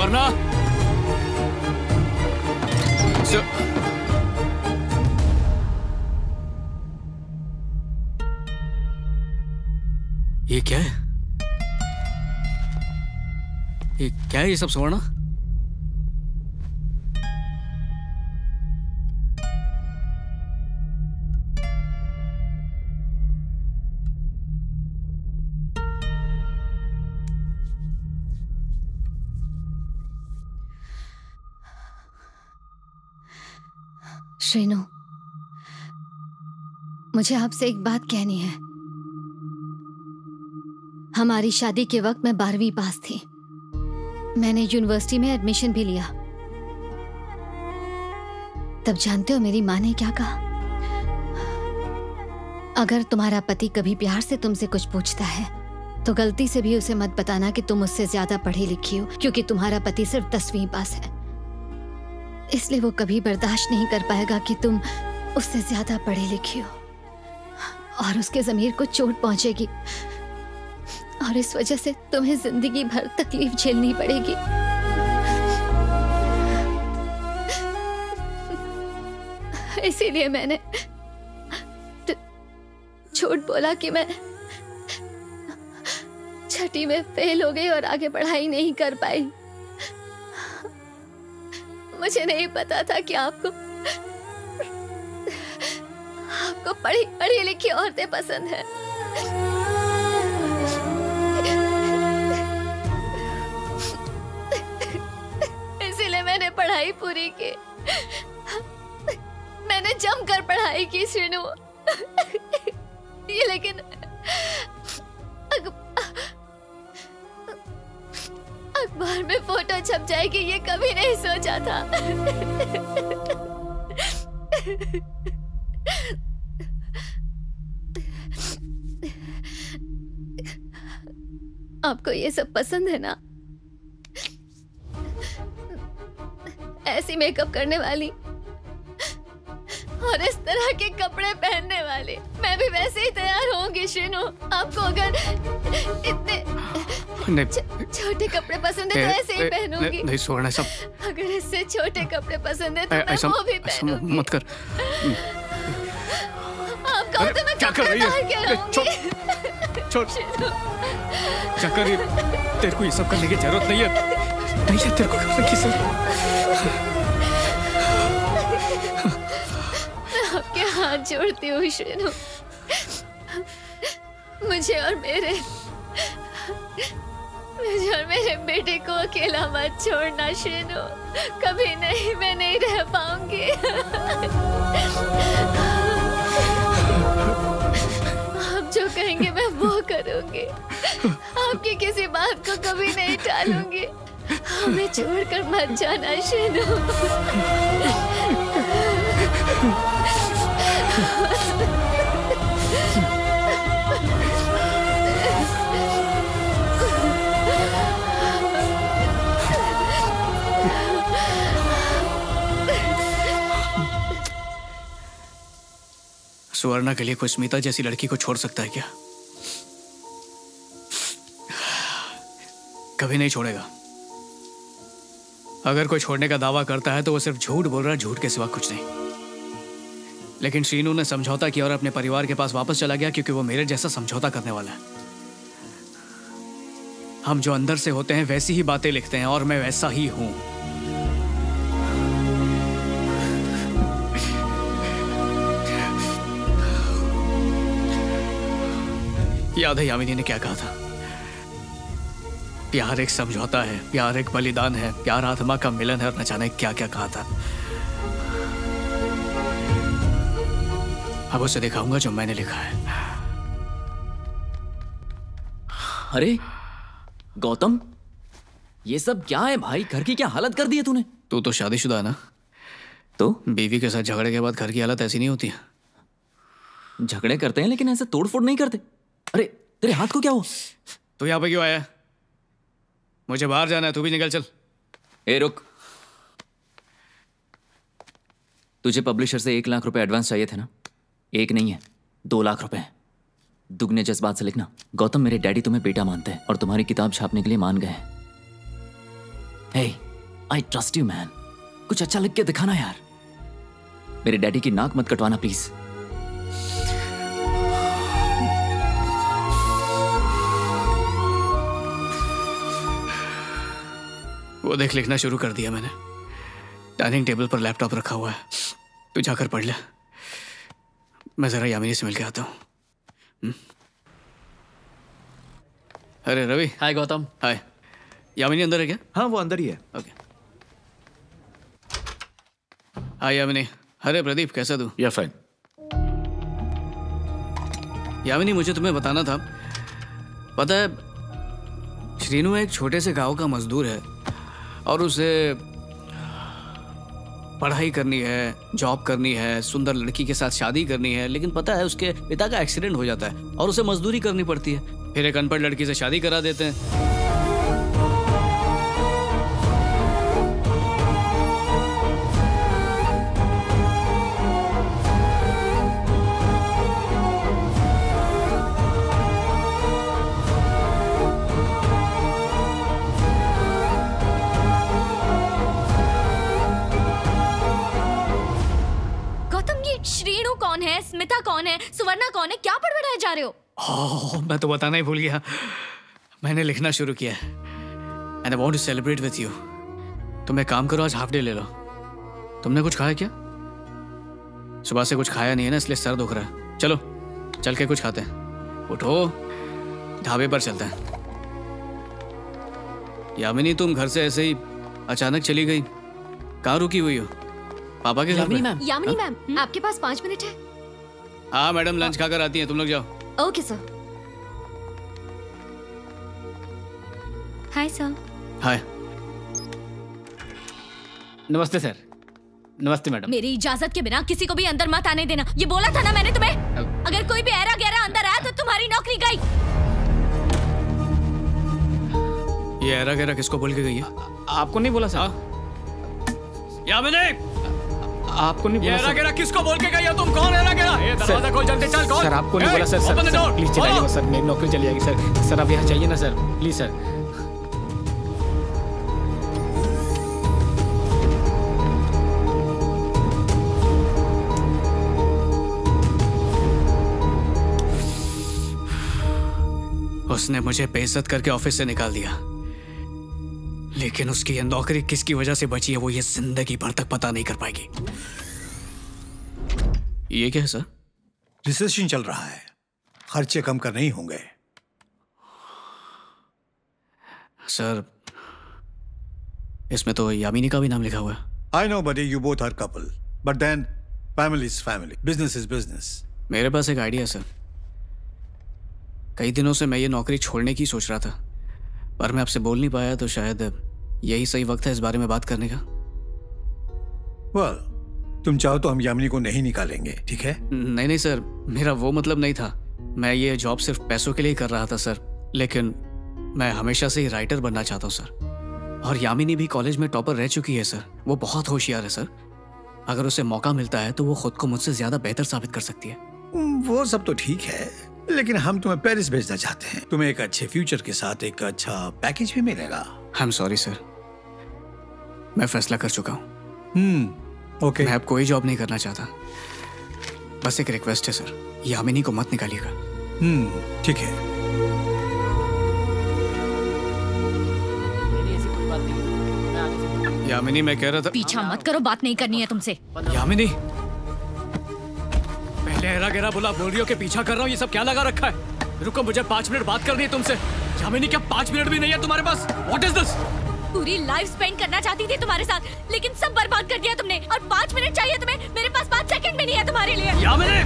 सुवर्णा, ये क्या है? ये क्या है ये सब सुवर्णा? श्रीनु, मुझे आपसे एक बात कहनी है। हमारी शादी के वक्त मैं 12वीं पास थी। मैंने यूनिवर्सिटी में एडमिशन भी लिया। तब जानते हो मेरी माँ ने क्या कहा? अगर तुम्हारा पति कभी प्यार से तुमसे कुछ पूछता है तो गलती से भी उसे मत बताना कि तुम उससे ज्यादा पढ़ी लिखी हो, क्योंकि तुम्हारा पति सिर्फ 10वीं पास है। इसलिए वो कभी बर्दाश्त नहीं कर पाएगा कि तुम उससे ज्यादा पढ़ी लिखी हो, और उसके ज़मीर को चोट पहुंचेगी और इस वजह से तुम्हें जिंदगी भर तकलीफ झेलनी पड़ेगी। इसीलिए मैंने झूठ बोला कि मैं 6ठी में फेल हो गई और आगे पढ़ाई नहीं कर पाई। मुझे नहीं पता था कि आपको पढ़ी लिखी औरतें पसंद है। इसीलिए मैंने पढ़ाई पूरी की। मैंने जमकर पढ़ाई की श्रीनु। ये लेकिन अखबार में फोटो छप जाएगी ये कभी नहीं सोचा था। आपको ये सब पसंद है ना? ऐसी मेकअप करने वाली और इस तरह के कपड़े पहनने वाले। मैं भी वैसे ही तैयार होंगी श्रीनु। आपको अगर इतने छोटे कपड़े पसंद है तो ऐसे ही पहनूंगी। नहीं सुवर्णा, सब अगर इससे छोटे कपड़े पसंद है तो मैं वो भी पहनूंगी। मत कर। आप कहो तो मैं कपड़े पहन के रहूंगी। छोड़ चक्कर, तेरे को ये सब करने की जरूरत नहीं है। नहीं है तेरे को करने की जरूरत। आपके हाथ जोड़ती हूँ श्रीनु, मुझे और मेरे बेटे को अकेला मत छोड़ना श्रीनु। कभी नहीं, मैं नहीं रह पाऊंगी। आप जो कहेंगे मैं वो करूंगी। आपकी किसी बात को कभी नहीं टालूंगी। हमें छोड़कर मत जाना श्रीनु। सुवर्णा के लिए कोई स्मिता जैसी लड़की को छोड़ सकता है क्या? कभी नहीं छोड़ेगा। अगर कोई छोड़ने का दावा करता है तो वो सिर्फ झूठ बोल रहा है, झूठ के सिवा कुछ नहीं। लेकिन श्रीनु ने समझौता किया और अपने परिवार के पास वापस चला गया, क्योंकि वो मेरे जैसा समझौता करने वाला है। हम जो अंदर से होते हैं वैसी ही बातें लिखते हैं, और मैं वैसा ही हूं। याद है यामिनी ने क्या कहा था? प्यार एक समझौता है, प्यार एक बलिदान है, प्यार आत्मा का मिलन है, और न जाने क्या क्या कहा था। अब उसे दिखाऊंगा जो मैंने लिखा है। अरे गौतम, ये सब क्या है भाई? घर की क्या हालत कर दी है तूने? तू तो शादीशुदा है ना? तो बीवी के साथ झगड़े के बाद घर की हालत ऐसी नहीं होती है। झगड़े करते हैं लेकिन ऐसे तोड़फोड़ नहीं करते। अरे तेरे हाथ को क्या हुआ? तू यहाँ पे क्यों आया? मुझे बाहर जाना है, तू भी निकल चल। ए रुक, तुझे पब्लिशर से 1 लाख रुपए एडवांस चाहिए थे ना? 1 नहीं है, 2 लाख रुपए हैं। दुगने जज्बात से लिखना। गौतम, मेरे डैडी तुम्हें बेटा मानते हैं और तुम्हारी किताब छापने के लिए मान गए हैं। हे, आई ट्रस्ट यू मैन। कुछ अच्छा लिख के दिखाना यार। मेरे डैडी की नाक मत कटवाना प्लीज। वो देख, लिखना शुरू कर दिया मैंने। डाइनिंग टेबल पर लैपटॉप रखा हुआ है, तू जाकर पढ़ ले। मैं जरा यामिनी से मिल के आता हूँ। अरे रवि। हाय गौतम। हाय। यामिनी अंदर है क्या? हाँ, वो अंदर ही है। ओके। हाय यामिनी। अरे प्रदीप, कैसा तू? या फाइन। यामिनी, मुझे तुम्हें बताना था, पता है श्रीनू एक छोटे से गांव का मजदूर है और उसे पढ़ाई करनी है, जॉब करनी है, सुंदर लड़की के साथ शादी करनी है, लेकिन पता है उसके पिता का एक्सीडेंट हो जाता है और उसे मजदूरी करनी पड़ती है। फिर एक अनपढ़ लड़की से शादी करा देते हैं। श्रीनू कौन है, स्मिता कौन है, सुवर्णा कौन है, क्या पढ़ाए जा रहे हो? ओह, मैं तो बताना ही भूल गया। मैंने लिखना शुरू किया and I want to celebrate with you. तुम एक काम करो, आज हाफ डे ले लो। तुमने कुछ खाया क्या? सुबह से कुछ खाया नहीं है ना, इसलिए सर दुख रहा है। चलो चल के कुछ खाते हैं। उठो, ढाबे पर चलते हैं। यामिनी, तुम घर से ऐसे ही अचानक चली गई, कहाँ रुकी हुई हो? पापा के घर में? यामिनी मैम, आपके पास 5 मिनट है? हाँ मैडम, लंच खाकर आती हैं, तुम लोग जाओ। Okay sir. Hi sir. Hi. नमस्ते सर। नमस्ते मैडम। मेरी इजाजत के बिना किसी को भी अंदर मत आने देना, ये बोला था ना मैंने तुम्हें। अगर कोई भी ऐरा गैरा अंदर आया तो तुम्हारी नौकरी गई। ये ऐरा गैरा किसको बोल के गई है? आपको नहीं बोला सर। यामिनी, आपको नहीं बोला सर। किसको बोल के गई हो? तुम कौन है? ये दरवाजा खोल, जल्दी चल, खोल। सर आपको नहीं बोला सर। सर प्लीज चलाइए सर, मेरी नौकरी चली जाएगी सर। सर आप यहाँ चाहिए ना सर, प्लीज सर। उसने मुझे बेइज्जत करके ऑफिस से निकाल दिया, लेकिन उसकी ये नौकरी किसकी वजह से बची है वो ये जिंदगी भर तक पता नहीं कर पाएगी। ये क्या है सर? रिसेशन चल रहा है, खर्चे कम करने ही होंगे। सर इसमें तो यामिनी का भी नाम लिखा हुआ है। I know buddy, you both are couple, but then family is family, business is business. मेरे पास एक आइडिया सर। कई दिनों से मैं ये नौकरी छोड़ने की सोच रहा था, पर मैं आपसे बोल नहीं पाया, तो शायद यही सही वक्त है इस बारे में बात करने का। well, तुम चाहो तो हम यामिनी को नहीं निकालेंगे, ठीक है? नहीं नहीं सर, मेरा वो मतलब नहीं था। मैं ये जॉब सिर्फ पैसों के लिए कर रहा था सर, लेकिन मैं हमेशा से ही राइटर बनना चाहता हूँ सर। और यामिनी भी कॉलेज में टॉपर रह चुकी है सर, वो बहुत होशियार है सर। अगर उसे मौका मिलता है तो वो खुद को मुझसे ज्यादा बेहतर साबित कर सकती है। वो सब तो ठीक है, लेकिन हम तुम्हें पेरिस भेजना चाहते हैं। तुम्हें एक अच्छे फ्यूचर के साथ एक अच्छा पैकेज भी मिलेगा। आई एम सॉरी सर, मैं फैसला कर चुका हूँ। ओके। मैं अब कोई जॉब नहीं करना चाहता। बस एक रिक्वेस्ट है सर, यामिनी को मत निकालिएगा। ठीक है। यामिनी, मैं कह रहा था पीछा मत करो, बात नहीं करनी है तुमसे। यामिनी, पहले हेरा गेरा बोला, बोल रही हो कि पीछा कर रहा हूँ, ये सब क्या लगा रखा है? रुको, मुझे 5 मिनट बात करनी है तुमसे। यामिनी, क्या 5 मिनट भी नहीं है तुम्हारे पास? What is this? पूरी लाइफ स्पेंड करना चाहती थी तुम्हारे साथ, लेकिन सब बर्बाद कर दिया तुमने। और 5 मिनट चाहिए तुम्हें, मेरे पास 5 सेकंड भी नहीं है तुम्हारे लिए। यामिनी!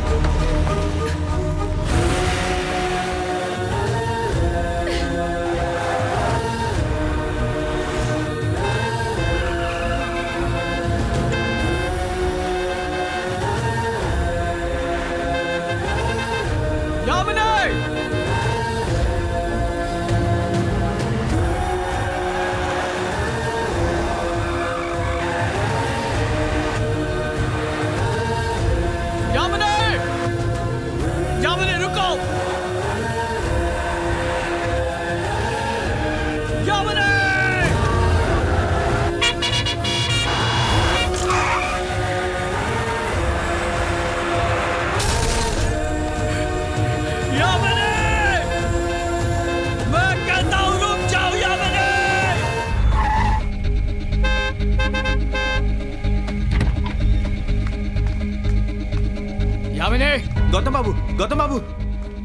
गौतम बाबू,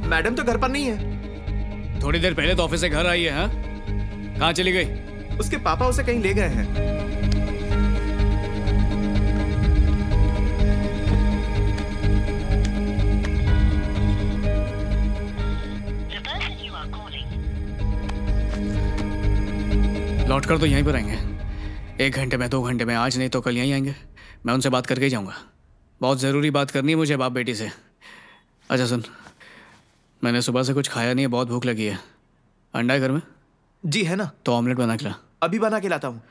मैडम तो घर पर नहीं है। थोड़ी देर पहले तो ऑफिस से घर आई है। हाँ, कहाँ चली गई? उसके पापा उसे कहीं ले गए हैं। लौट कर तो यहीं पर आएंगे, 1 घंटे में, 2 घंटे में, आज नहीं तो कल यहीं आएंगे। मैं उनसे बात करके ही जाऊंगा, बहुत ज़रूरी बात करनी है मुझे बाप बेटी से। अच्छा सुन, मैंने सुबह से कुछ खाया नहीं है, बहुत भूख लगी है। अंडा है घर में? जी है ना। तो ऑमलेट बना के ला। अभी बना के लाता हूँ।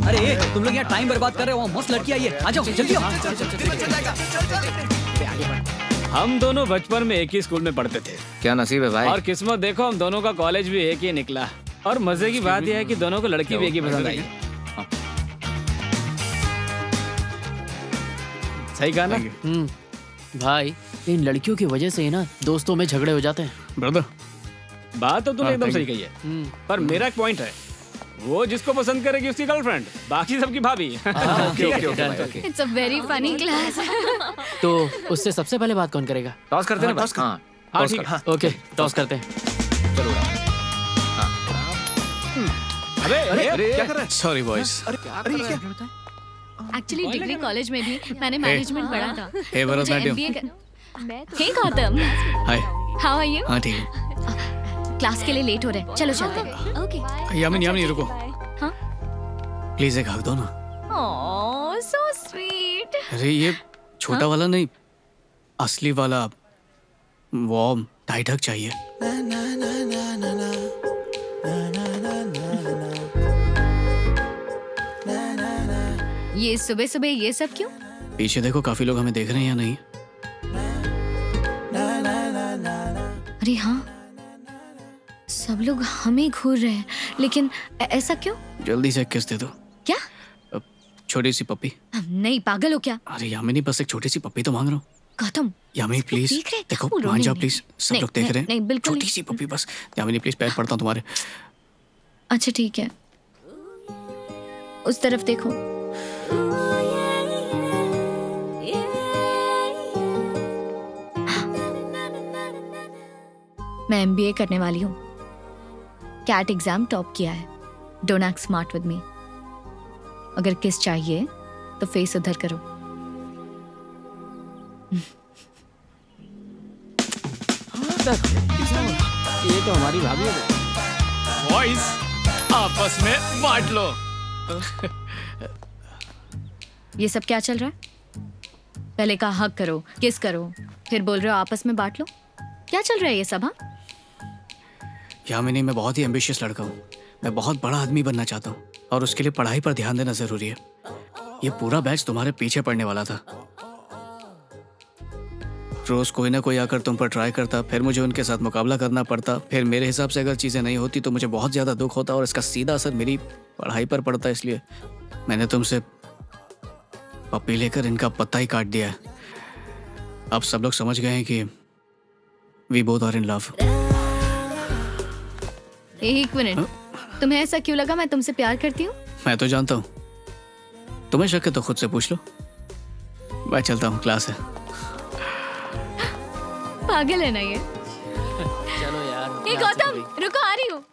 अरे तुम लोग यहाँ टाइम बर्बाद कर रहे हो, मस्त लड़की आई है, आ जाओ जल्दी आओ। हम दोनों बचपन में एक ही स्कूल में पढ़ते थे। क्या नसीब है भाई। और किस्मत देखो, हम दोनों का कॉलेज भी एक ही निकला। और मजे की बात यह है कि दोनों को लड़की भी एक ही पसंद आई। सही कहा ना? भाई इन लड़कियों की वजह से ही ना दोस्तों में झगड़े हो जाते हैं। ब्रदर, बात तो तूने एकदम सही कही है, पर मेरा एक पॉइंट है, वो जिसको पसंद करेगी उसकी गर्लफ्रेंड, बाकी सबकी भाभी। It's a very funny class. तो उससे सबसे पहले बात कौन करेगा? टॉस करते हैं। हाँ ठीक है। ओके टॉस करते हैं। अरे क्या कर रहा है? Sorry boys. अरे ये क्या? एक्चुअली डिग्री कॉलेज में भी मैंने मैनेजमेंट पढ़ा था। Hey Bharatanatyam. Hey Gautam, hi. How are you? हाँ ठीक है। क्लास के लिए लेट हो रहे हैं, चलो चलते हैं। ओके। यामिनी रुको। हाँ? प्लीज एक हक दो ना। ओह सो स्वीट। अरे ये छोटा वाला नहीं, असली वाला वार्म टाइट हक चाहिए। ये सुबह सुबह ये सब क्यों? पीछे देखो, काफी लोग हमें देख रहे हैं या नहीं? अरे हाँ, सब लोग हमें घूर रहे हैं, लेकिन ऐसा क्यों? जल्दी से एक किस दे दो। क्या? छोटी सी पप्पी। नहीं, पागल हो क्या? अरे यामिनी, बस एक छोटी सी पप्पी तो मांग रहा हूँ। गौतम, यामिनी प्लीज देखो, मान जाओ प्लीज, सब लोग देख रहे हैं। नहीं, बिल्कुल छोटी सी पप्पी बस। यामिनी प्लीज, पैर पड़ता हूँ तुम्हारे। अच्छा ठीक है, उस तरफ देखो। मैं MBA करने वाली हूँ, कैट एग्जाम टॉप किया है। Don't act smart with me. अगर किस चाहिए तो फेस उधर करो। ये तो हमारी भाभी है। बॉयज, आपस में बांट लो। ये सब क्या चल रहा है? पहले कहा हक करो, किस करो, फिर बोल रहे हो आपस में बांट लो। क्या चल रहा है ये सब? हाँ, यामिनी, मैं बहुत ही एम्बिशियस लड़का हूँ। मैं बहुत बड़ा आदमी बनना चाहता हूँ और उसके लिए पढ़ाई पर ध्यान देना जरूरी है। ये पूरा बैच तुम्हारे पीछे पड़ने वाला था। रोज कोई ना कोई आकर तुम पर ट्राई करता, फिर मुझे उनके साथ मुकाबला करना पड़ता, फिर मेरे हिसाब से अगर चीज़ें नहीं होती तो मुझे बहुत ज़्यादा दुख होता और इसका सीधा असर मेरी पढ़ाई पर पड़ता। इसलिए मैंने तुमसे पप्पी लेकर इनका पत्ता ही काट दिया है। अब सब लोग समझ गए हैं कि we both are in love. एक मिनट, तुम्हें ऐसा क्यों लगा मैं तुमसे प्यार करती हूँ? मैं तो जानता हूँ, तुम्हें शक है तो खुद से पूछ लो। मैं चलता हूँ, क्लास है। पागल है ना ये? चलो यार। गौतम रुको, आ रही हूँ।